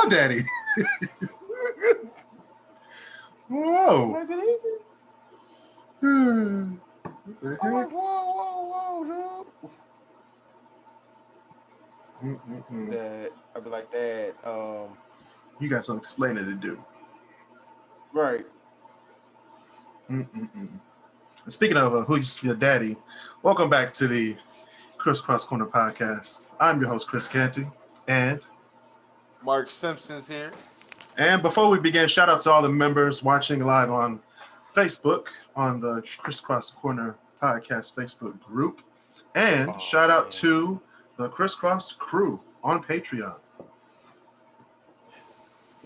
my daddy. Whoa. What the heck? I'm like, whoa, dude. Dad, I'd be like, Dad, you got some explaining to do. right. Speaking of who's your daddy, welcome back to the Crisscross Corner podcast. I'm your host, Chris Canty, and Mark Simpson's here. And before we begin, shout out to all the members watching live on Facebook on the Crisscross Corner podcast Facebook group. And shout out to the Crisscross crew on Patreon.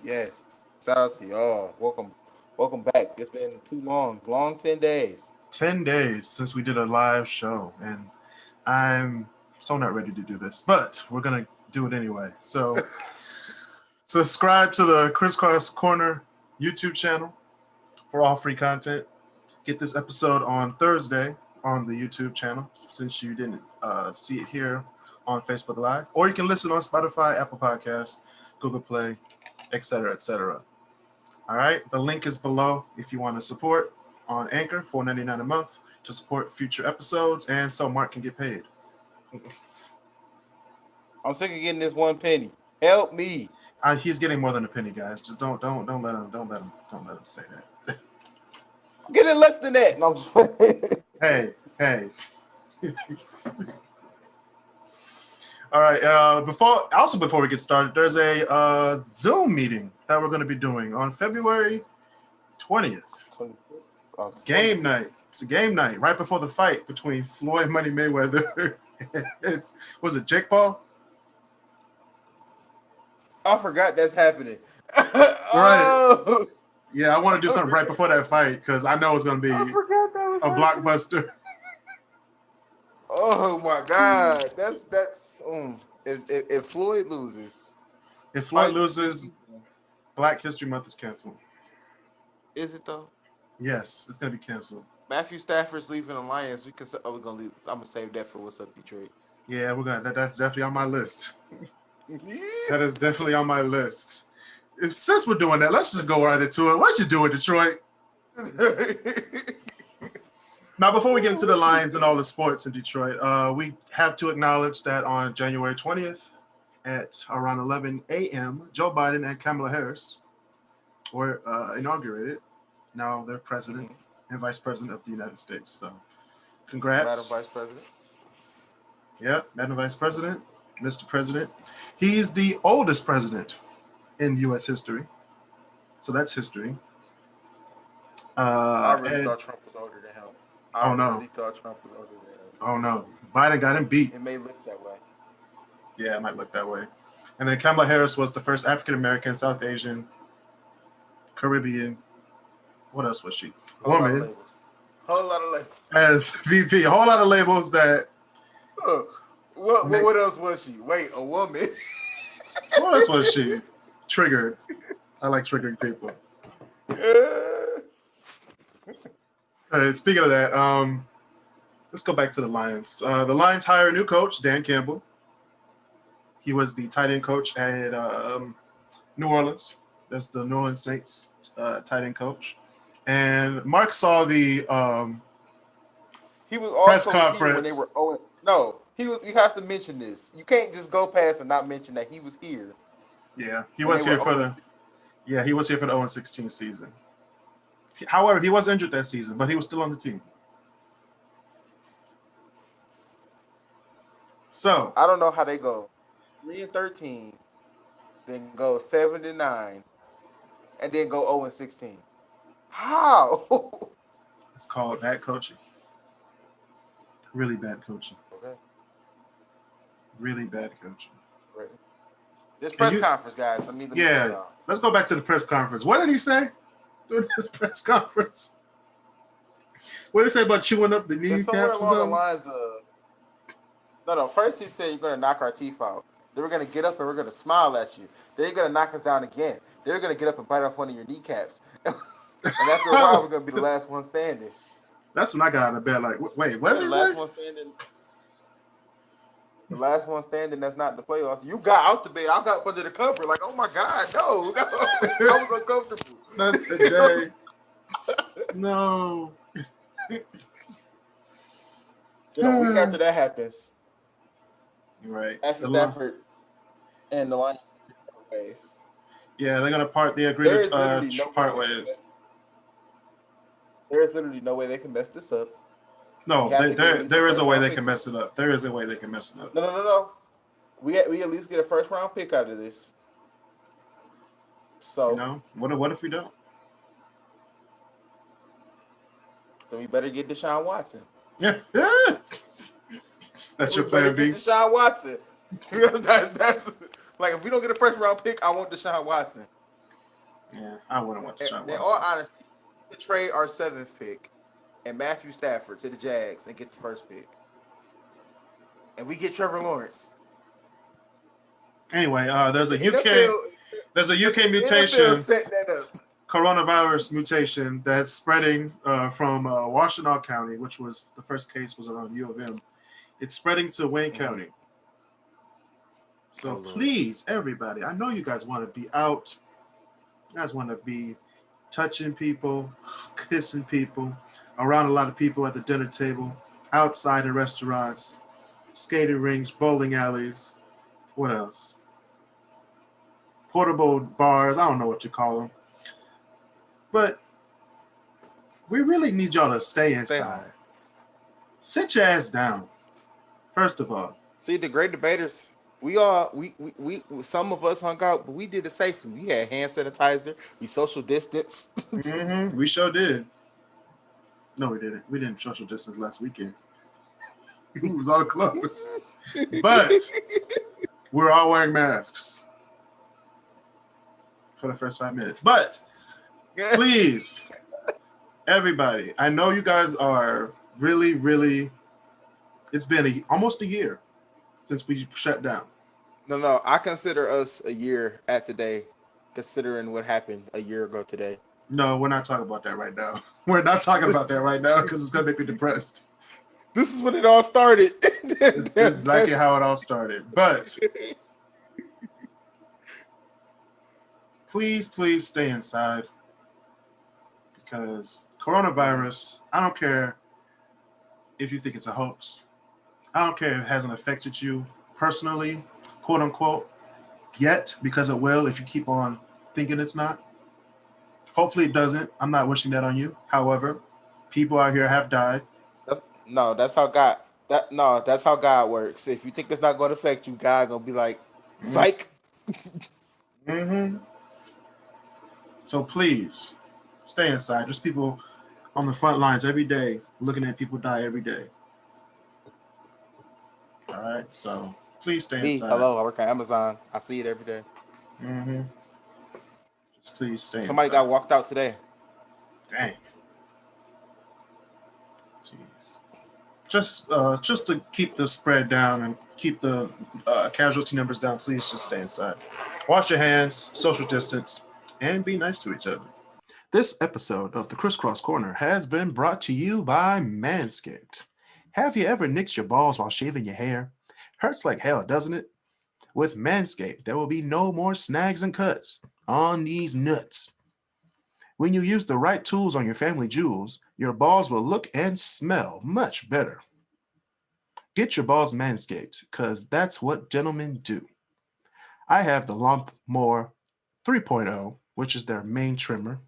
Yes. Shout out to y'all. Welcome back. It's been too long. Long 10 days. 10 days since we did a live show. And I'm so not ready to do this. But we're going to do it anyway. So... subscribe to the Crisscross Corner YouTube channel for all free content. Get this episode on Thursday on the YouTube channel since you didn't see it here on Facebook Live. Or you can listen on Spotify, Apple Podcasts, Google Play, etc., etc. All right, the link is below if you want to support on Anchor, $4.99 a month to support future episodes and so Mark can get paid. I'm sick of getting this one penny. Help me. He's getting more than a penny, guys. Just don't let him say that. I'm getting less than that. No, I'm just hey. All right. Before we get started, there's a Zoom meeting that we're going to be doing on February 20th. 26th. It's game night. It's a game night right before the fight between Floyd Money Mayweather and was it Jake Paul? I forgot that's happening. Right. Yeah, I want to do something right before that fight because I know it's going to be a blockbuster. Oh my God, that's if Floyd loses. If Floyd loses, Black History Month is canceled. Is it though? Yes, it's going to be canceled. Matthew Stafford's leaving Alliance. We're gonna leave. I'm gonna save that for What's Up Detroit. Yeah, we're gonna. That's definitely on my list. That is definitely on my list. Since we're doing that, let's just go right into it. What you doing, Detroit? Now, before we get into the Lions and all the sports in Detroit, we have to acknowledge that on January 20th at around 11 a.m., Joe Biden and Kamala Harris were inaugurated. Now they're president and vice president of the United States. So, congrats. Madam Vice President. Yep, Madam Vice President. Mr. President. He's the oldest president in U.S. history. So that's history. I really thought Trump was older than him. I really thought Trump was older than him. Oh, no. Biden got him beat. It may look that way. Yeah, it might look that way. And then Kamala Harris was the first African-American, South Asian, Caribbean. What else was she? Woman. Whole lot of labels. As VP. A whole lot of labels that... What else was she? Wait, a woman? What else was she? Triggered. I like triggering people. Speaking of that, let's go back to the Lions. The Lions hire a new coach, Dan Campbell. He was the tight end coach at New Orleans. That's the New Orleans Saints tight end coach. And Mark saw the he was also press conference when they were no. You have to mention this. You can't just go past and not mention that he was here. Yeah, he was here for the 0-16 season. However, he was injured that season, but he was still on the team. So I don't know how they go 3-13, then go 7-9, and then go 0-16. How? It's called bad coaching. Really bad coaching. Okay. Really bad coaching. Right. This press conference, guys. Let's go back to the press conference. What did he say during this press conference? What did he say about chewing up the kneecaps? Somewhere along the lines of no. First he said you're going to knock our teeth out. Then we're going to get up and we're going to smile at you. Then you're going to knock us down again. Then you're going to get up and bite off one of your kneecaps. And after a while, we're going to be the last one standing. That's when I got out of bed. Like, wait, what did he say? Last one standing. The last one standing that's not in the playoffs. You got out the bed. I got up under the cover. Like, oh my God, no. I was uncomfortable. Not today. No. Week after that happens, Right. Matthew Stafford and the Lions ways. Yeah, they're gonna part. They agree There is to literally no part way. ways. There is literally no way they can mess this up. No, there is a way they can mess it up. There is a way they can mess it up. No. We at least get a first round pick out of this. So what if we don't? Then we better get Deshaun Watson. That's your plan B. Deshaun Watson. That's like, if we don't get a first round pick, I want Deshaun Watson. Yeah, I wouldn't want Deshaun Watson. In all honesty, we could trade our 7th pick and Matthew Stafford to the Jags and get the first pick, and we get Trevor Lawrence. Anyway, there's a UK mutation, coronavirus mutation that's spreading from Washtenaw County, which was the first case was around U of M. It's spreading to Wayne County. So please, everybody, I know you guys want to be out. You guys want to be touching people, kissing people, around a lot of people at the dinner table, outside in restaurants, skating rinks, bowling alleys. What else? Portable bars. I don't know what you call them. But we really need y'all to stay inside. Sit your ass down. First of all. See, the great debaters, we some of us hung out, but we did it safely. We had hand sanitizer. We social distance. We sure did. No, we didn't. We didn't social distance last weekend. It was all close. But we're all wearing masks for the first 5 minutes. But please, everybody, I know you guys are really, really, it's been almost a year since we shut down. No, I consider us a year at today, considering what happened a year ago today. No, we're not talking about that right now. We're not talking about that right now because it's going to make me depressed. This is when it all started. This is exactly how it all started. But please stay inside because coronavirus, I don't care if you think it's a hoax. I don't care if it hasn't affected you personally, quote unquote, yet, because it will if you keep on thinking it's not. Hopefully it doesn't. I'm not wishing that on you. However, people out here have died. That's how God works. If you think it's not going to affect you, God gonna be like, psych. So please stay inside. There's people on the front lines every day looking at people die every day. All right, so please stay inside. Hello, I work at Amazon. I see it every day. Just please stay Somebody inside. got walked out today. Dang. Jeez. Just to keep the spread down and keep the casualty numbers down, please just stay inside. Wash your hands, social distance, and be nice to each other. This episode of the Crisscross Corner has been brought to you by Manscaped. Have you ever nicked your balls while shaving your hair? Hurts like hell, doesn't it? With Manscaped, there will be no more snags and cuts on these nuts. When you use the right tools on your family jewels, your balls will look and smell much better. Get your balls manscaped, because that's what gentlemen do. I have the Lawnmower 3.0, which is their main trimmer,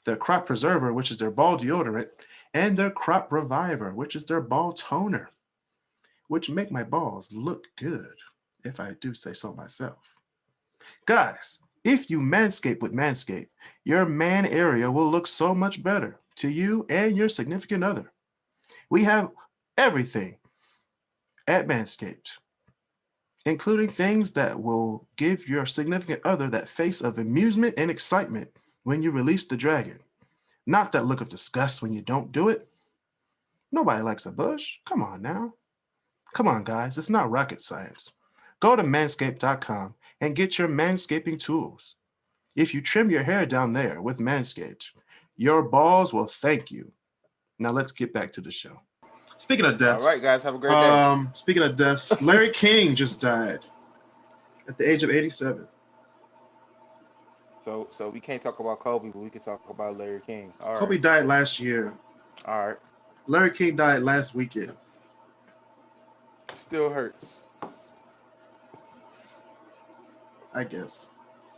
their Crop Preserver, which is their ball deodorant, and their Crop Reviver, which is their ball toner, which make my balls look good, if I do say so myself. Guys, if you manscape with Manscaped, your man area will look so much better to you and your significant other. We have everything at Manscaped, including things that will give your significant other that face of amusement and excitement when you release the dragon. Not that look of disgust when you don't do it. Nobody likes a bush. Come on now. Come on, guys. It's not rocket science. Go to manscaped.com and get your manscaping tools. If you trim your hair down there with Manscaped, your balls will thank you. Now let's get back to the show. Speaking of deaths. All right, guys, have a great day. Speaking of deaths, Larry King just died at the age of 87. So we can't talk about Kobe, but we can talk about Larry King. All Kobe right. died last year. All right. Larry King died last weekend. Still hurts. I guess.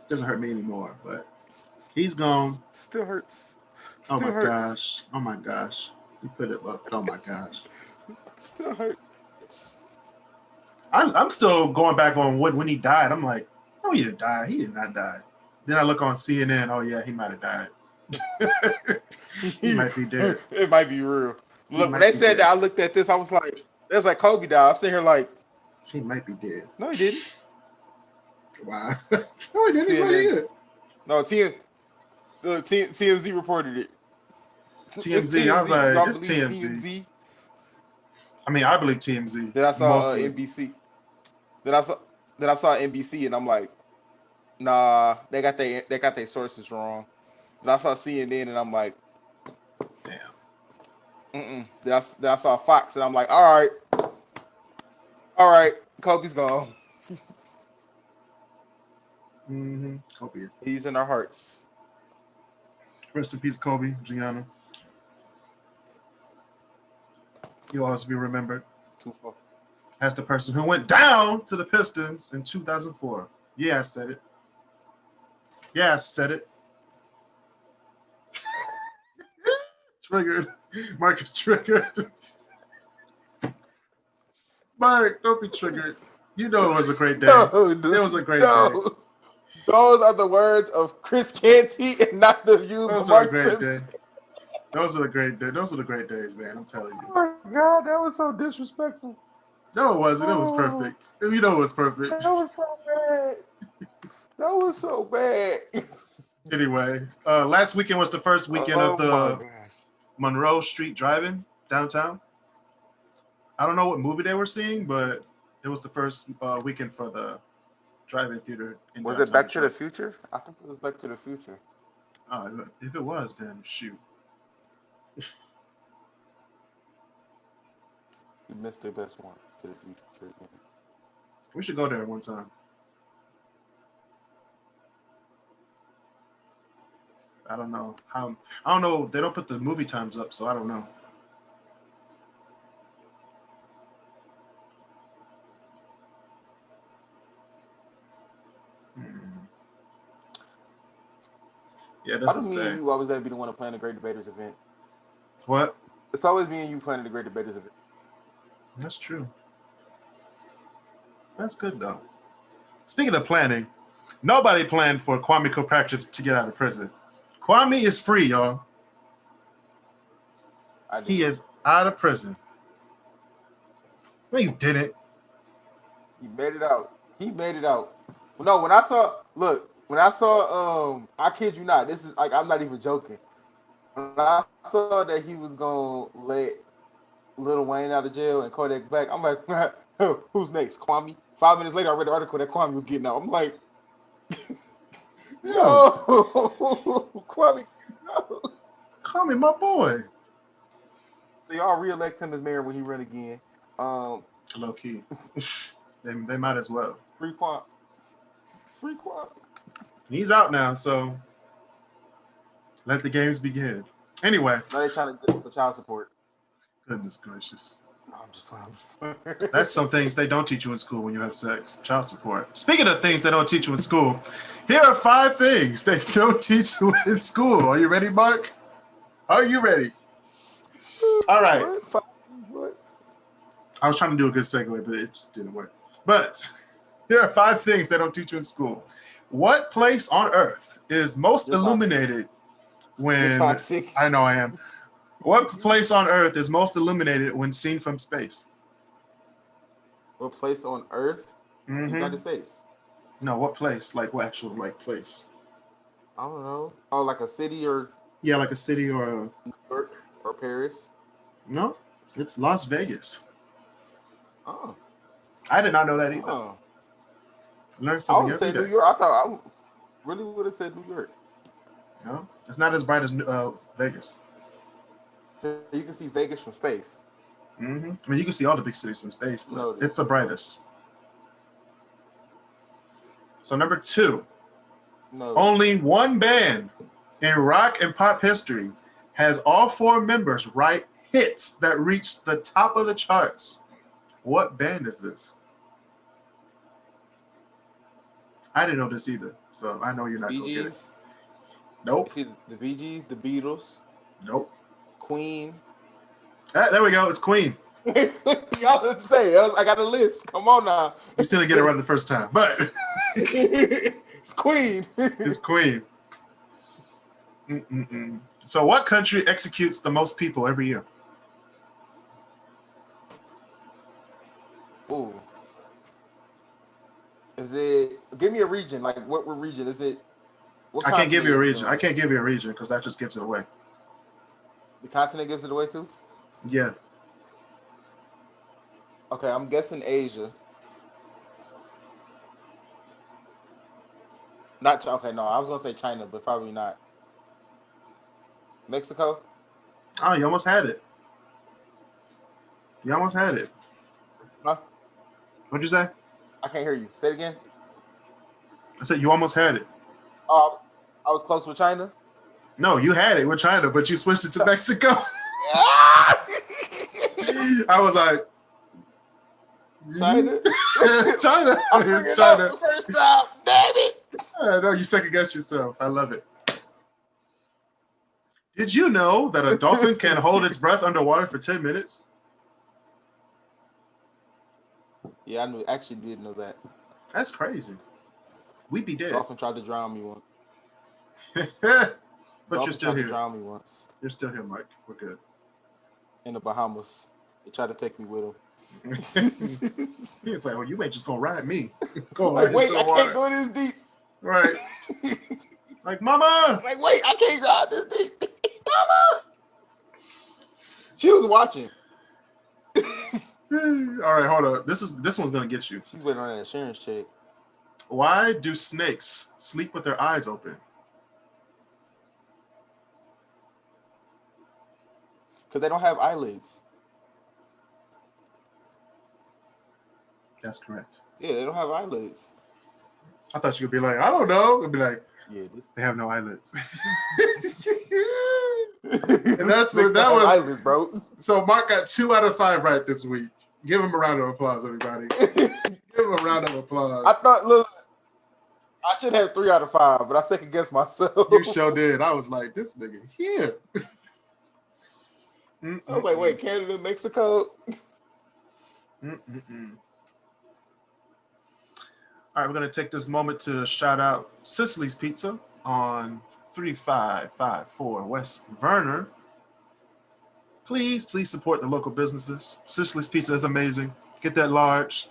Doesn't hurt me anymore, but he's gone. Still hurts. Oh Still my hurts. gosh. Oh my gosh. You put it up. Oh my gosh. Still hurts. I'm still going back on when he died. I'm like, oh, he didn't die. He did not die. Then I look on CNN. Oh yeah, he might have died. He might be dead. It might be real. Look, when might they be said dead. that, I looked at this. I was like, "That's like Kobe died." I'm sitting here like, He might be dead. "No, he didn't." Wow. No, he didn't. He's right CNN. here. No, TMZ reported it. TMZ. I was like, Y'all it's believe TMZ. I mean, I believe TMZ. Then I saw mostly. NBC. Then I saw NBC, and I'm like, nah, they got their sources wrong. Then I saw CNN, and I'm like, damn. Then I saw Fox, and I'm like, all right, Kobe's gone. Kobe. He's in our hearts. Rest in peace, Kobe, Gianna. You'll always be remembered as the person who went down to the Pistons in 2004. Yeah, I said it. Yeah, I said it. Triggered. Mark is triggered. Mark, don't be triggered. You know it was a great day. It was a great day. Those are the words of Chris Canty and not the views of Mark Simpson. Those are the great days. Those are the great days, man. I'm telling you. Oh my God, that was so disrespectful. No, it wasn't. It was perfect. You know it was perfect. That was so bad. That was so bad. Anyway, last weekend was the first weekend of the Monroe Street Drive-In downtown. I don't know what movie they were seeing, but it was the first weekend for the drive-in theater. Was it Back to the Future? I think it was Back to the Future. If it was, then shoot. You missed the best one to the future. We should go there one time. I don't know how. I don't know. They don't put the movie times up, so I don't know. Yeah, that's I mean, you always got to be the one to plan the Great Debaters event. What? It's always me and you planning the Great Debaters event. That's true. That's good though. Speaking of planning, nobody planned for Kwame Kilpatrick to get out of prison. Kwame is free, y'all. He is out of prison. No, you didn't. He made it out. He made it out. No, when I saw, I kid you not, this is like, I'm not even joking. When I saw that he was going to let Lil Wayne out of jail and Kodak back, I'm like, who's next? Kwame? 5 minutes later, I read the article that Kwame was getting out. I'm like, no, Kwame, no. Kwame, my boy. So y'all re-elect him as mayor when he run again. Low key. They might as well. Free Kwame. Free Kwame. He's out now, so let the games begin. Anyway. Now they're trying to get for child support. Goodness gracious. No, I'm just playing. That's some things they don't teach you in school when you have sex. Child support. Speaking of things they don't teach you in school, here are 5 things they don't teach you in school. Are you ready, Mark? Are you ready? All right. What? I was trying to do a good segue, but it just didn't work. But here are 5 things they don't teach you in school. What place on Earth is most illuminated when... I know I am. What place on Earth is most illuminated when seen from space? What place on Earth? Mm-hmm. United States. No, what place? Like what actual place? I don't know. Oh, like a city or... Yeah, like a city or... New York or Paris? No, it's Las Vegas. Oh. I did not know that either. Oh. Learn something I would say every day. New York. I thought I really would have said New York. No, it's not as bright as Vegas. So you can see Vegas from space. I mean, you can see all the big cities from space, but No, it's the brightest. So number 2, no. only one band in rock and pop history has all 4 members write hits that reach the top of the charts. What band is this? I didn't know this either, so I know you're not going to get it. Nope. You see the Bee Gees, the Beatles. Nope. Queen. There we go. It's Queen. Y'all didn't say. I got a list. Come on now. You still didn't get it right the first time, but it's Queen. It's Queen. So what country executes the most people every year? Ooh. Is it? Give me a region. Like what region is it? I can't give you a region. I can't give you a region because that just gives it away. The continent gives it away too? Yeah. Okay, I'm guessing Asia. Not okay. No, I was gonna say China, but probably not. Mexico. Oh, you almost had it. You almost had it. Huh? What'd you say? I can't hear you. Say it again. I said you almost had it. I was close with China. No, you had it with China, but you switched it to Mexico. I was like, China. China. It's China. First time. Damn it. I know you second guess yourself. I love it. Did you know that a dolphin can hold its breath underwater for 10 minutes? Yeah, I knew. Actually, did know that. That's crazy. We'd be dead. Dolphin tried to drown me once. But Dolphin you're still tried here. to drown me once. You're still here, Mike. We're good. In the Bahamas. They tried to take me with them. He's like, well, you ain't just gonna ride me. Go like, wait, into I the water. can't go this deep. Right. Like, mama. Like, wait, I can't ride this deep. Mama. She was watching. All right, hold up. This one's gonna get you. She's waiting on an insurance check. Why do snakes sleep with their eyes open? Because they don't have eyelids. That's correct. Yeah, they don't have eyelids. I thought you could be like, I don't know. It'd be like, yeah, they have no eyelids. And that's what that was. Eyelids, bro. So Mark got 2 out of 5 right this week. Give him a round of applause, everybody. Give him a round of applause. I thought, look, I should have 3 out of 5, but I second guessed myself. You sure did. I was like, this nigga here. I was like, wait, Canada, Mexico? All right, we're going to take this moment to shout out Sicily's Pizza on 3554 West Verner. Please support the local businesses. Sicily's Pizza is amazing. Get that large.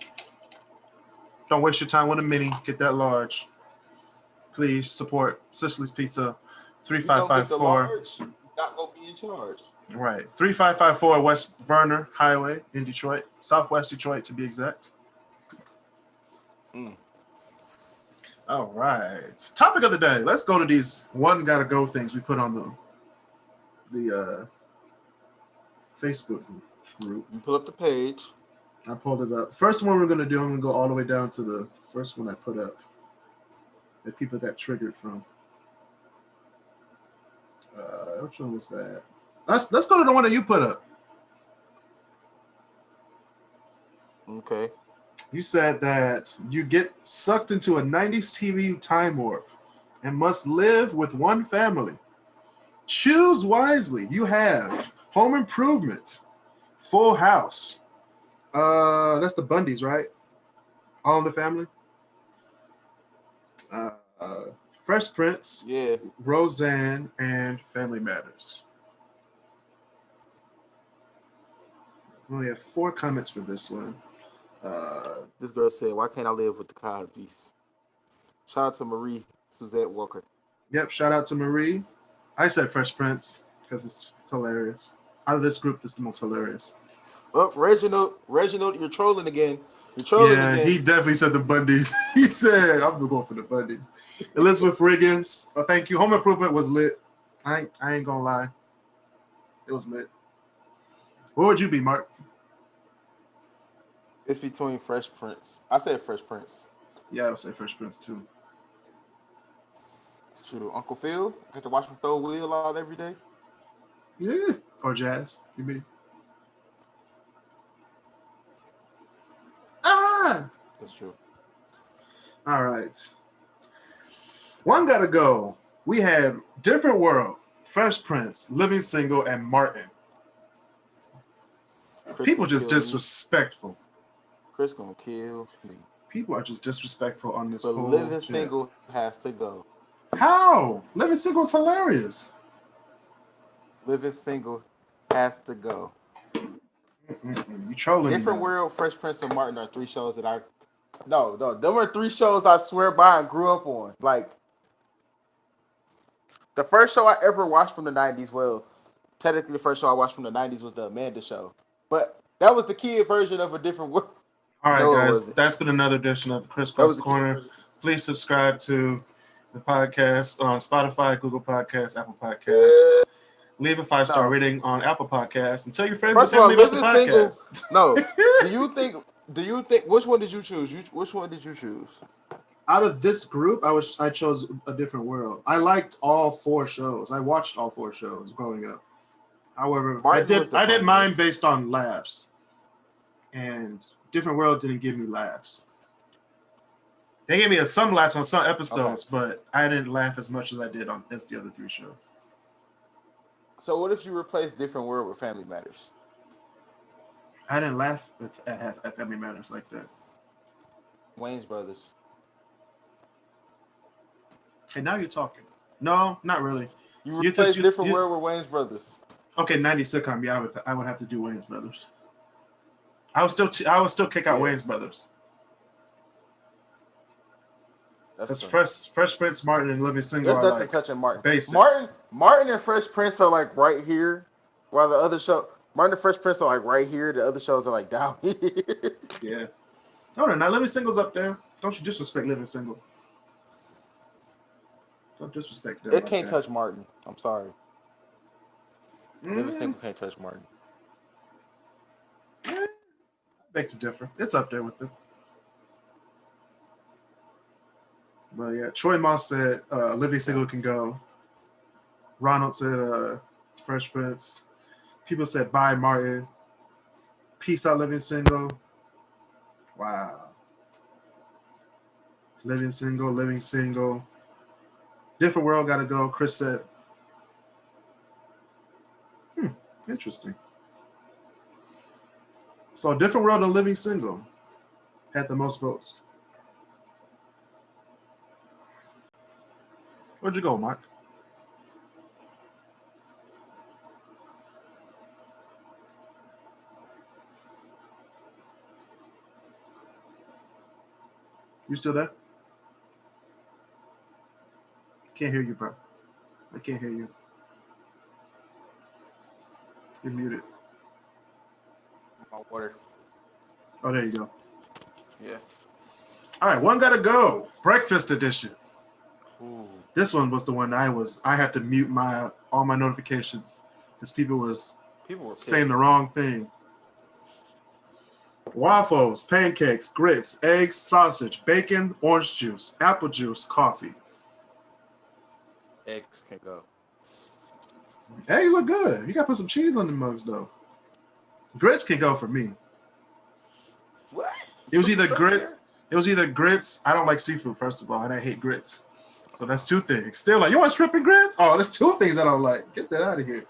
Don't waste your time with a mini. Get that large. Please support Sicily's Pizza, 3554. Not going to be in charge. Right. 3554 West Verner Highway in Detroit, Southwest Detroit to be exact. All right. Topic of the day. Let's go to these one gotta go things we put on the Facebook group. You pull up the page. I pulled it up. First one we're gonna do, I'm gonna go all the way down to the first one I put up that people got triggered from. Which one was that? Let's go to the one that you put up. Okay. You said that you get sucked into a 90s TV time warp and must live with one family. Choose wisely. You have Home Improvement, Full House. That's the Bundys, right? All in the Family. Fresh Prince, yeah, Roseanne, and Family Matters. We only have 4 comments for this one. This girl said, why can't I live with the Cosbys? Shout out to Marie Suzette Walker. Yep, shout out to Marie. I said Fresh Prince because it's hilarious. Out of this group, this is the most hilarious. Oh, Reginald, you're trolling again. You're trolling again. Yeah, he definitely said the Bundys. He said, I'm going for the Bundy. Elizabeth Riggins, thank you. Home Improvement was lit. I ain't gonna lie. It was lit. What would you be, Mark? It's between Fresh Prince. I said Fresh Prince. Yeah, I would say Fresh Prince too. True. Uncle Phil. Get to watch him throw a wheel out every day. Yeah. Or Jazz. You mean? Ah. That's true. All right. One gotta go. We had Different World, Fresh Prince, Living Single, and Martin. Chris People gonna just kill me. disrespectful. Chris gonna kill me. People are just disrespectful on this But whole Living shit. Single has to go. How? Living Single is hilarious. Living Single has to go. You trolling Different me now. World, Fresh Prince, and Martin are 3 shows that I. No, them are 3 shows I swear by and grew up on. Like, the first show I ever watched from the 90s, well, technically the first show I watched from the 90s was the Amanda Show. But that was the kid version of A Different World. All right, No, it guys. wasn't. That's been another edition of the Kris That was Cross the kid Corner. version. Please subscribe to the podcast on Spotify, Google Podcasts, Apple Podcasts. Leave a 5-star No. rating on Apple Podcasts and tell your friends First and of all, family about the Living Single. podcast. No. Do you think? Which one did you choose? Which one did you choose? Out of this group, I chose A Different World. I liked all 4 shows. I watched all 4 shows growing up. However, Martin I did mine funniest. based on laughs, and Different World didn't give me laughs. They gave me some laughs on some episodes, but I didn't laugh as much as I did on as the other 3 shows. So what if you replace Different World with Family Matters? I didn't laugh at Family Matters like that. Wayne's Brothers. Hey, now you're talking. No, not really. You replace Different World with Wayne's Brothers. Okay, 90s sitcom. Yeah, I would have to do Wayne's Brothers. I would still kick out Wayne's Brothers. That's Fresh Prince, Martin, and Living Single. There's nothing touching Martin. Basics. Martin and Fresh Prince are like right here, while the other show, Martin and Fresh Prince are like right here. The other shows are like down here. Yeah. No, they're not. Living Single's up there. Don't you disrespect Living Single. Don't disrespect them. It can't touch Martin. I'm sorry. Living Single can't touch Martin. I beg to differ. It's up there with it. But yeah, Troy Moss said Living Single can go. Ronald said Fresh Prince. People said bye Martin. Peace out Living Single. Wow. Living Single. Different World gotta go. Chris said. Interesting. So Different World and Living Single had the most votes. Where'd you go, Mark? You still there? Can't hear you, bro. I can't hear you. You're muted. My water. Oh, there you go. Yeah. All right, one gotta go. Breakfast edition. Ooh. This one was the one I had to mute all my notifications because people were saying the wrong thing. Waffles, pancakes, grits, eggs, sausage, bacon, orange juice, apple juice, coffee. Eggs can go. Eggs are good. You gotta put some cheese on the mugs though. Grits can go for me. What? It was either grits. It was either grits. I don't like seafood, first of all, and I hate grits. So that's 2 things. Still like, you want shrimp and grits? Oh, that's 2 things I don't like. Get that out of here.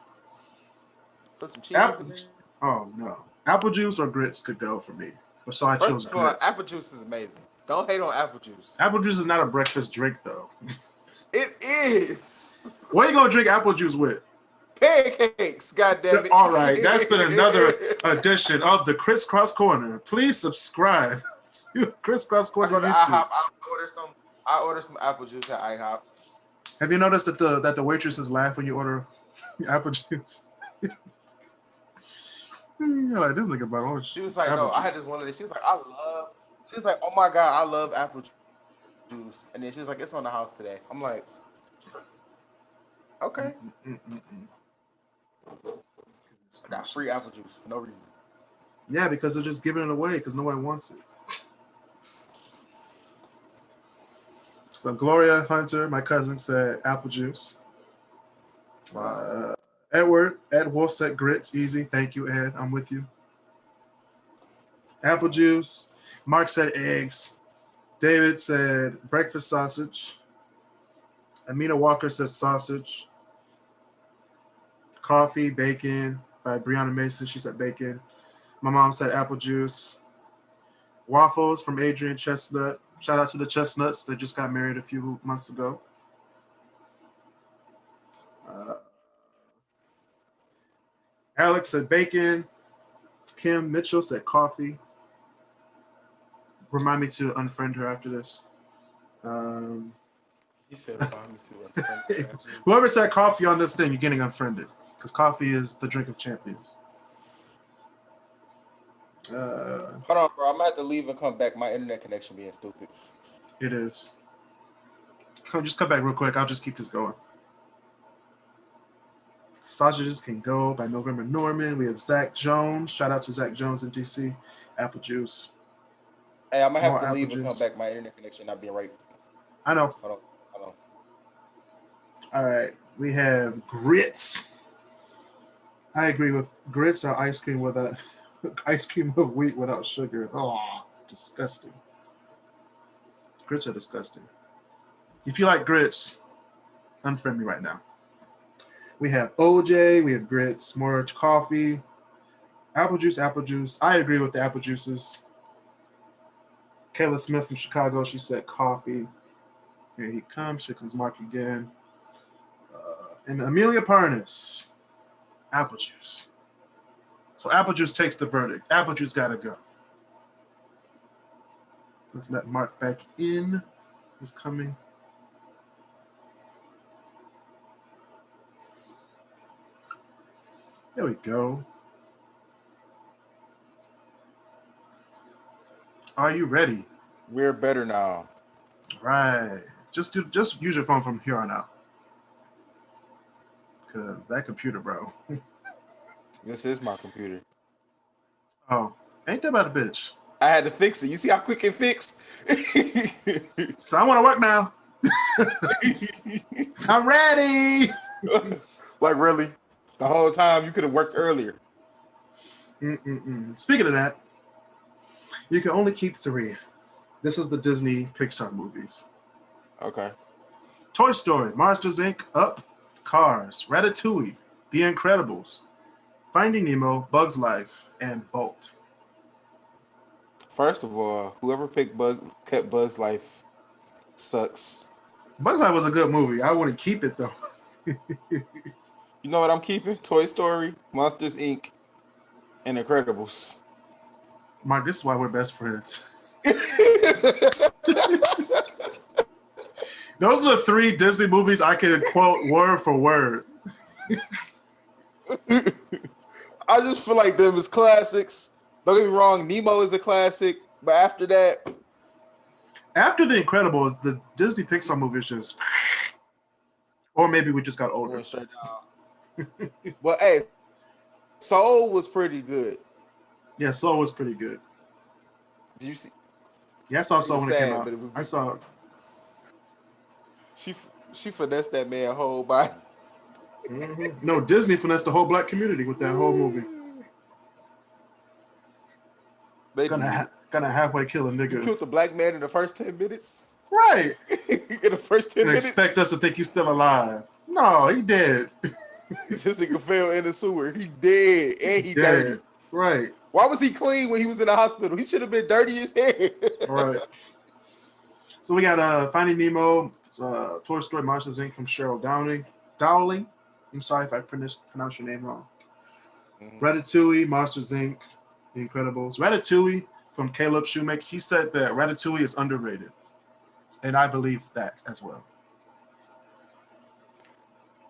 Put some cheese in there. Oh no. Apple juice or grits could go for me. So I chose grits. Apple juice is amazing. Don't hate on apple juice. Apple juice is not a breakfast drink though. It is. What are you gonna drink apple juice with? Pancakes, goddamn it. All right, that's been another edition of the Kris Cross Corner. Please subscribe to Kris Cross Corner on YouTube. I order some apple juice at IHOP. Have you noticed that the waitresses laugh when you order apple juice? You're like, this nigga about orange. She was like, no, I had this one lady. She was like, oh my God, I love apple juice. And then she was like, it's on the house today. I'm like, okay. I got free apple juice for no reason. Yeah, because they're just giving it away because nobody wants it. So Gloria Hunter, my cousin, said apple juice. Ed Wolf said grits. Easy. Thank you, Ed. I'm with you. Apple juice. Mark said eggs. David said breakfast sausage. Amina Walker said sausage. Coffee, bacon by Brianna Mason. She said bacon. My mom said apple juice. Waffles from Adrian Chestnut. Shout out to the Chestnuts. They just got married a few months ago. Uh, Alex said bacon. Kim Mitchell said coffee. Remind me to unfriend her after this. He said, "Allow me to." Whoever said coffee on this thing, you're getting unfriended because coffee is the drink of champions. Hold on, bro. I'm gonna have to leave and come back. My internet connection being stupid. It is. Just come back real quick. I'll just keep this going. Sausages Can Go by November Norman. We have Zach Jones. Shout out to Zach Jones in DC. Apple juice. Hey, I'm gonna have More to apple leave and come juice. back. My internet connection not being right. I know. Hold on. All right. We have grits. I agree with grits are ice cream with ice cream of wheat without sugar. Oh, disgusting. Grits are disgusting. If you like grits, unfriend me right now. We have OJ, we have grits, more coffee, apple juice, apple juice. I agree with the apple juices. Kayla Smith from Chicago, she said coffee. Here he comes. Here comes Mark again. And Amelia Parnas, apple juice. So apple juice takes the verdict. Apple juice got to go. Let's let Mark back in. He's coming. There we go. Are you ready? We're better now. Right. Just use your phone from here on out. Cause that computer, bro. This is my computer. Oh, ain't that about a bitch? I had to fix it. You see how quick it fixed? So I want to work now. I'm ready. Like really? The whole time you could have worked earlier. Speaking of that, you can only keep 3. This is the Disney Pixar movies. Okay. Toy Story, Monsters Inc., Up, Cars, Ratatouille, The Incredibles, Finding Nemo, Bug's Life, and Bolt. First of all, whoever kept Bug's Life sucks. Bug's Life was a good movie. I wouldn't keep it though. You know what I'm keeping? Toy Story, Monsters Inc., and Incredibles. Mark, this is why we're best friends. Those are the 3 Disney movies I can quote word for word. I just feel like them as classics. Don't get me wrong, Nemo is a classic, but after that, after The Incredibles, the Disney Pixar movies just, or maybe we just got older. went straight down. But hey, Soul was pretty good. Yeah, Soul was pretty good. Did you see? Yeah, I saw Soul when it came out. But it was I saw. She finessed that man whole body. Mm-hmm. No, Disney finessed the whole black community with that whole movie. They gonna halfway kill a nigga. You killed the black man in the first 10 minutes. Right. In the first 10 minutes. Expect us to think he's still alive. No, he dead. This nigga fell in the sewer. He dead and he dirty. Right. Why was he clean when he was in the hospital? He should have been dirty as hell. Right. So we got Finding Nemo, Toy Story, Monsters Inc. from Cheryl Dowling. I'm sorry if I pronounce your name wrong. Mm-hmm. Ratatouille, Monsters Inc., The Incredibles. Ratatouille from Caleb Shoemaker. He said that Ratatouille is underrated. And I believe that as well.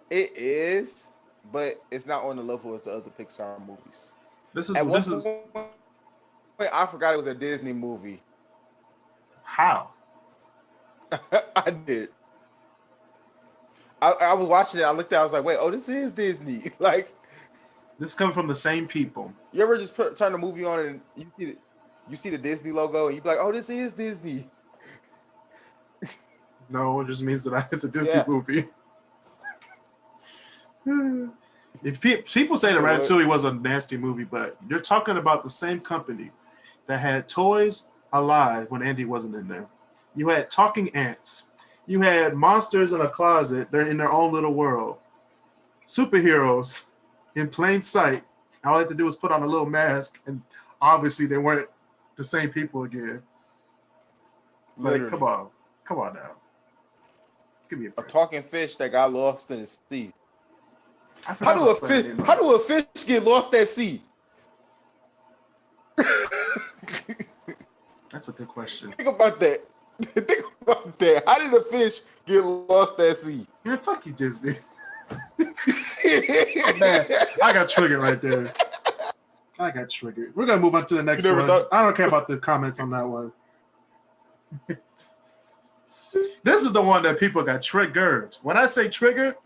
It is, but it's not on the level as the other Pixar movies. At one point, I forgot it was a Disney movie. How? I did. I was watching it. I looked at it. I was like, wait, this is Disney. Like, This is coming from the same people. You ever just turn the movie on and you see the Disney logo and you be like, "Oh, this is Disney." No, it just means that it's a Disney movie. If people say that Ratatouille was a nasty movie, but you're talking about the same company that had Toys Alive when Andy wasn't in there. You had talking ants. You had monsters in a closet. They're in their own little world. Superheroes in plain sight. All they had to do was put on a little mask, and obviously they weren't the same people again. Like, come on now. Give me a talking fish that got lost in the sea. How do a fish get lost at sea? That's a good question. Think about that. How did a fish get lost at sea? Man, fuck you, Disney. Man, I got triggered right there. We're gonna move on to the next one. I don't care about the comments on that one. This is the one that people got triggered. When I say triggered,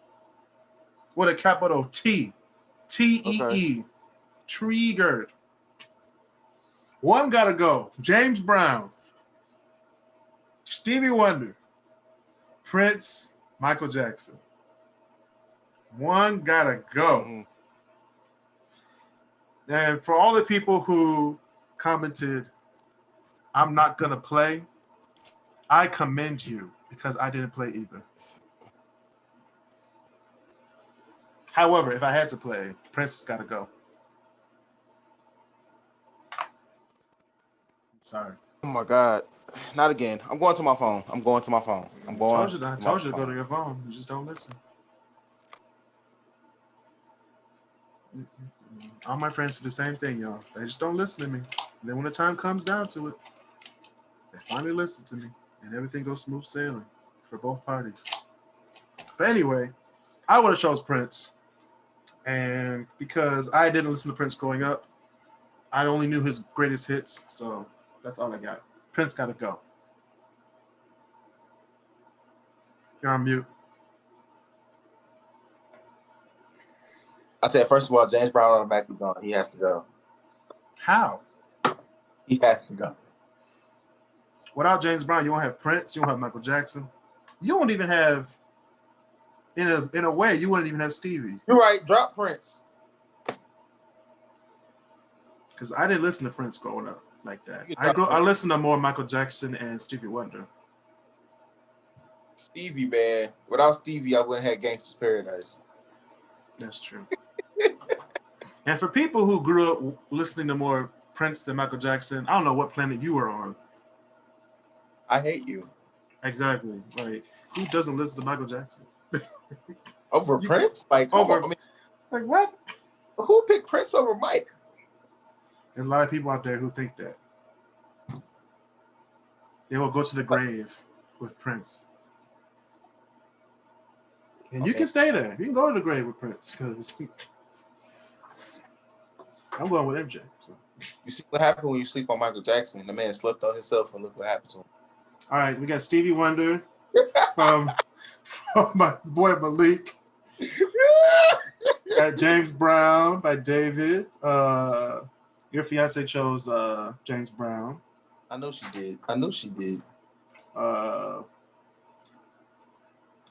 with a capital T, T-E-E, okay. Triggered. One gotta go. James Brown, Stevie Wonder, Prince, Michael Jackson. One gotta go. Mm-hmm. And for all the people who commented, I'm not gonna play, I commend you because I didn't play either. However, if I had to play, Prince has got to go. I'm sorry. Oh my God. Not again. I'm going to my phone. I told you to go to your phone. You just don't listen. All my friends do the same thing, y'all. They just don't listen to me. And then when the time comes down to it, they finally listen to me. And everything goes smooth sailing for both parties. But anyway, I would have chose Prince. And because I didn't listen to Prince growing up, I only knew his greatest hits. So that's all I got. Prince got to go. You're on mute. I said, first of all, James Brown automatically gone. He has to go. How? He has to go. Without James Brown, you won't have Prince. You won't have Michael Jackson. You won't even have, in a way, you wouldn't even have Stevie. You're right. Drop Prince. Because I didn't listen to Prince growing up like that. I listened to more Michael Jackson and Stevie Wonder. Stevie, man. Without Stevie, I wouldn't have Gangsta's Paradise. That's true. And for people who grew up listening to more Prince than Michael Jackson, I don't know what planet you were on. I hate you. Exactly. Like, who doesn't listen to Michael Jackson? Over Prince? Like, over? Like what? Who picked Prince over Mike? There's a lot of people out there who think that. They will go to the grave with Prince. And you can stay there. You can go to the grave with Prince because I'm going with MJ. So. You see what happened when you sleep on Michael Jackson? The man slept on himself, and look what happened to him. All right, we got Stevie Wonder from my boy Malik. Got James Brown by David. Your fiance chose James Brown. I know she did.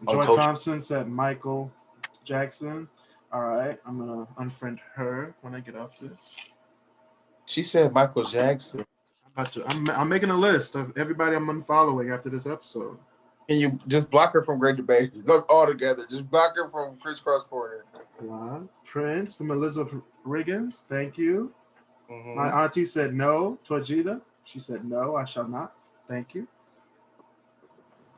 Joy Thompson said Michael Jackson. All right, I'm gonna unfriend her when I get off this. She said Michael Jackson. I'm making a list of everybody I'm unfollowing after this episode. Can you just block her from Great Debate? Look all together. Just block her from Crisscross Corner. Prince from Elizabeth Riggins. Thank you. Mm-hmm. My auntie said no. Torjita. She said no. I shall not. Thank you.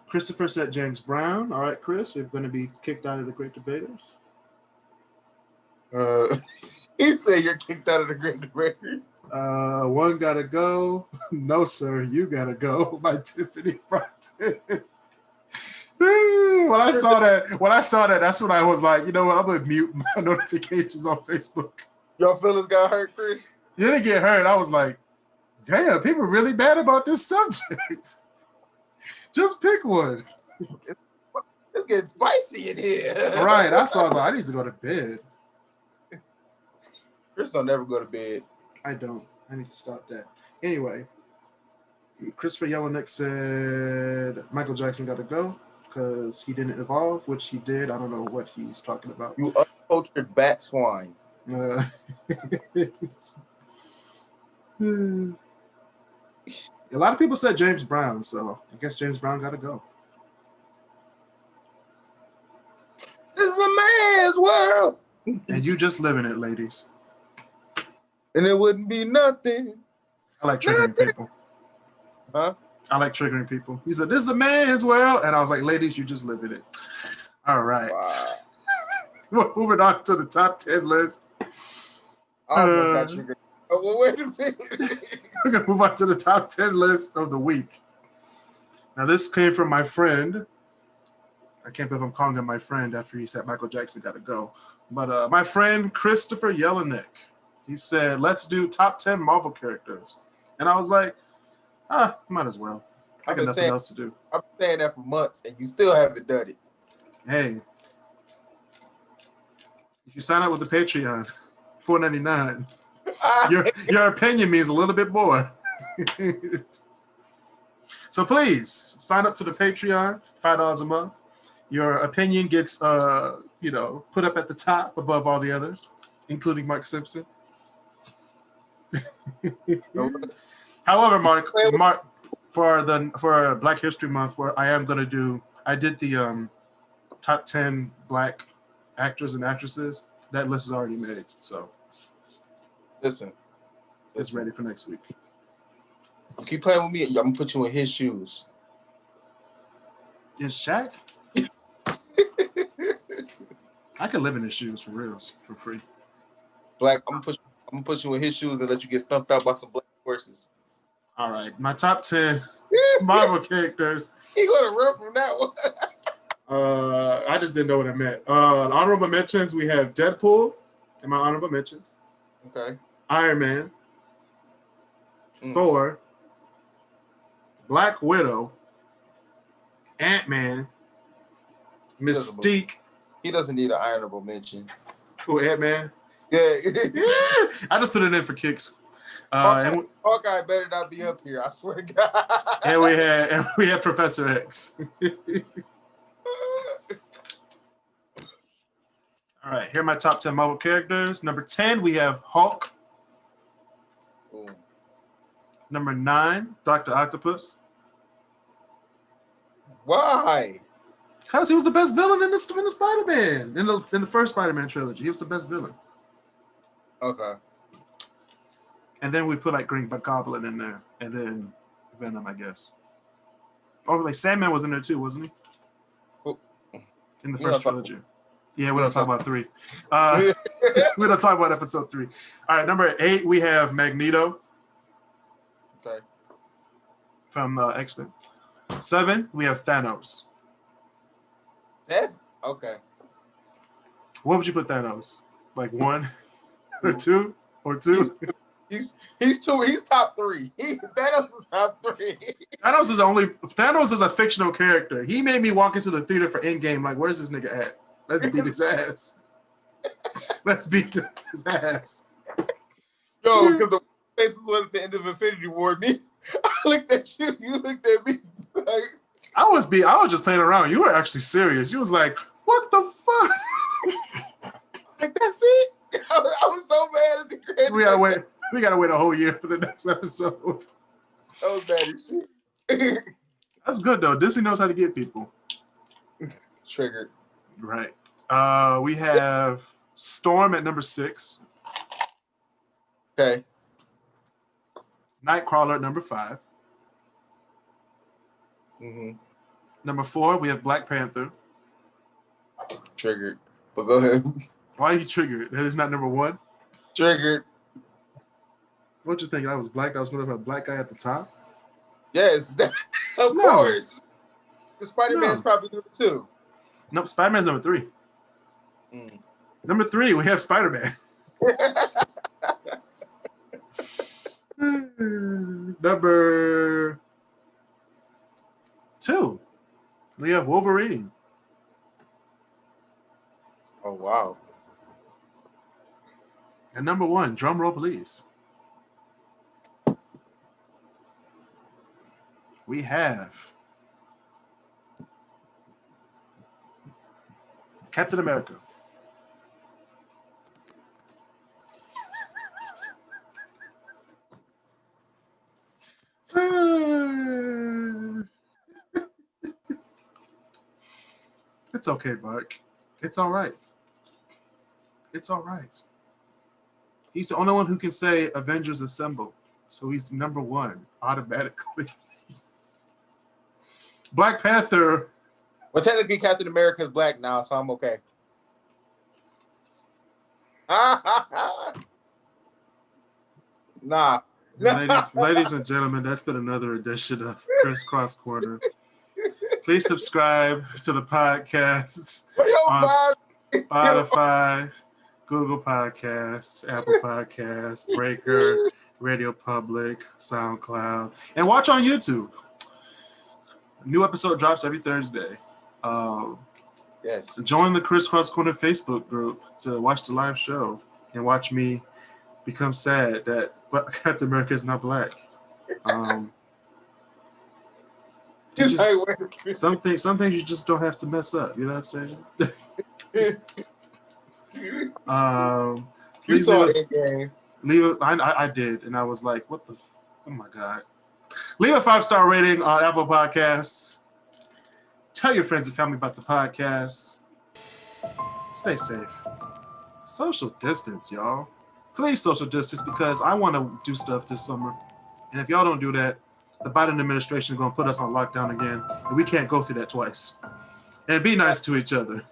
Christopher said James Brown. All right, Chris, you're going to be kicked out of the Great Debaters. He said you're kicked out of the Great Debaters. One gotta go. No, sir, you gotta go. By Tiffany Bronte. When I saw that, that's when I was like, you know what? I'm gonna mute my notifications on Facebook. Your feelings got hurt, Chris? You didn't get hurt. I was like, damn, people are really bad about this subject. Just pick one. It's getting spicy in here. Right. I was like, I need to go to bed. Chris don't never go to bed. I don't. I need to stop that. Anyway, Christopher Yellowneck said Michael Jackson got to go because he didn't evolve, which he did. I don't know what he's talking about. You uncultured bat swine. A lot of people said James Brown, so I guess James Brown got to go. This is a man's world. And you just live in it, ladies. And it wouldn't be nothing. I like triggering people. Huh? I like triggering people. He said, this is a man's world. And I was like, ladies, you just live in it. All right. Wow. Moving on to the top 10 list. I almost got triggered. Oh, well, wait a minute. We're going to move on to the top 10 list of the week. Now, this came from my friend. I can't believe I'm calling him my friend after he said Michael Jackson got to go. But my friend, Christopher Yellowneck, he said, let's do top 10 Marvel characters. And I was like, might as well. I got nothing else to do. I've been saying that for months, and you still haven't done it. Hey, if you sign up with the Patreon, $4.99, your opinion means a little bit more. So please sign up for the Patreon, $5 a month. Your opinion gets, put up at the top above all the others, including Mark Simpson. However, Mark, for Black History Month, where I did the top 10 Black actors and actresses. That list is already made, so listen, it's ready for next week. You keep playing with me, I'm gonna put you in his shoes. Is Shaq? I could live in his shoes for reals, for free. Black, I'm gonna put you in his shoes and let you get stumped out by some black horses. All right, my top 10 Marvel characters. He gonna run from that one. I just didn't know what I meant. Honorable mentions, we have Deadpool in my honorable mentions. Okay. Iron Man. Thor. Black Widow. Ant-Man. Mystique. He doesn't need an honorable mention. Who, Ant-Man? Yeah. I just put it in for kicks. Hawkeye better not be up here, I swear to God. And we had Professor X. All right, here are my top 10 Marvel characters. Number 10, we have Hulk. Ooh. Number 9, Dr. Octopus. Why? Because he was the best villain in the Spider-Man. In the first Spider-Man trilogy. He was the best villain. Okay. And then we put like Green Goblin in there. And then Venom, I guess. Oh, like Sandman was in there too, wasn't he? Ooh. In the first trilogy. Yeah, we don't talk about 3. We don't talk about episode 3. All right, number 8, we have Magneto. Okay. From X-Men. 7, we have Thanos. Okay. What would you put Thanos? Like 1 or 2 or 2? He's two. He's top 3. Thanos is top 3. Thanos is a fictional character. He made me walk into the theater for Endgame. Like, where's this nigga at? Let's beat his ass. Let's beat his ass. Yo, because the faces was at the end of Infinity War. Me, I looked at you. You looked at me. Like, I was just playing around. You were actually serious. You was like, what the fuck? Like, that's it. I was so mad at the credit. We gotta wait a whole year for the next episode. That was bad as shit. That's good though. Disney knows how to get people. Triggered. Right. We have Storm at number 6. Okay. Nightcrawler at number 5. Mm-hmm. Number 4, we have Black Panther. Triggered. But go ahead. Why are you triggered? That is not number 1? Triggered. What you think? I was black. I was going to have a black guy at the top? Yes. Of course. The Spider-Man's probably number 2. Nope, Spider-Man's number 3. Mm. Number 3, we have Spider-Man. Number 2, we have Wolverine. Oh, wow. And number one, drum roll, please. We have Captain America. It's okay, Mark. It's all right. It's all right. He's the only one who can say Avengers Assemble. So he's number one automatically. Black Panther. Well, technically, Captain America is black now, so I'm okay. Nah. Ladies and gentlemen, that's been another edition of Crisscross Corner. Please subscribe to the podcast on Spotify, Google Podcasts, Apple Podcasts, Breaker, Radio Public, SoundCloud, and watch on YouTube. A new episode drops every Thursday. Yes. Join the Crisscross Corner Facebook group to watch the live show and watch me become sad that Captain America is not black. Some things you just don't have to mess up. You know what I'm saying? You saw it, game. I did, and I was like, "What the? Oh my god!" Leave a 5-star rating on Apple Podcasts. Tell your friends and family about the podcast. Stay safe. Social distance, y'all. Please social distance because I want to do stuff this summer. And if y'all don't do that, the Biden administration is going to put us on lockdown again. And we can't go through that twice. And be nice to each other.